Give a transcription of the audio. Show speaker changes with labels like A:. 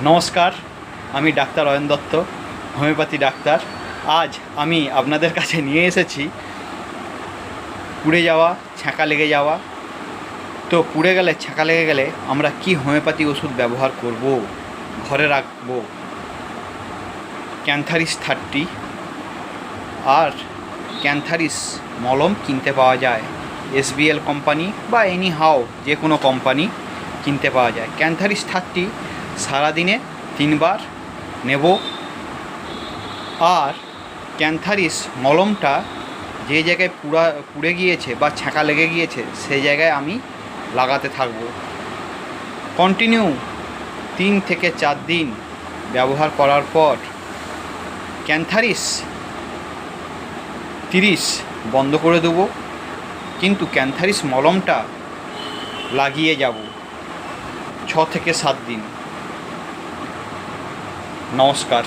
A: নমস্কার, আমি doctor Ayan Dutta, homeopathy doctor. আজ আমি আপনাদের কাছে নিয়ে এসেছি পুড়ে যাওয়া, ছ্যাঁকা লেগে যাওয়া। তো পুড়ে গেলে, ছ্যাঁকা লেগে গেলে আমরা কি হোমিওপ্যাথি ওষুধ ব্যবহার করব, ঘরে রাখবো? ক্যান্থারিস 30 আর ক্যান্থারিস মলম কিনতে পাওয়া যায়। SBL কোম্পানি বা এনি হাও যে কোনো কোম্পানি কিনতে পাওয়া যায়। ক্যান্থারিস 30 সারাদিনে 3 বার নেব। আর ক্যান্থারিস মলমটা যে জায়গায় পুড়ে গিয়েছে বা ছ্যাঁকা লেগে গিয়েছে সেই জায়গায় আমি লাগাতে থাকব। কন্টিনিউ 3 থেকে 4 দিন ব্যবহার করার পর ক্যান্থারিস 30 বন্ধ করে দেবো, কিন্তু ক্যান্থারিস মলমটা লাগিয়ে যাব 6 থেকে 7 দিন। নমস্কার।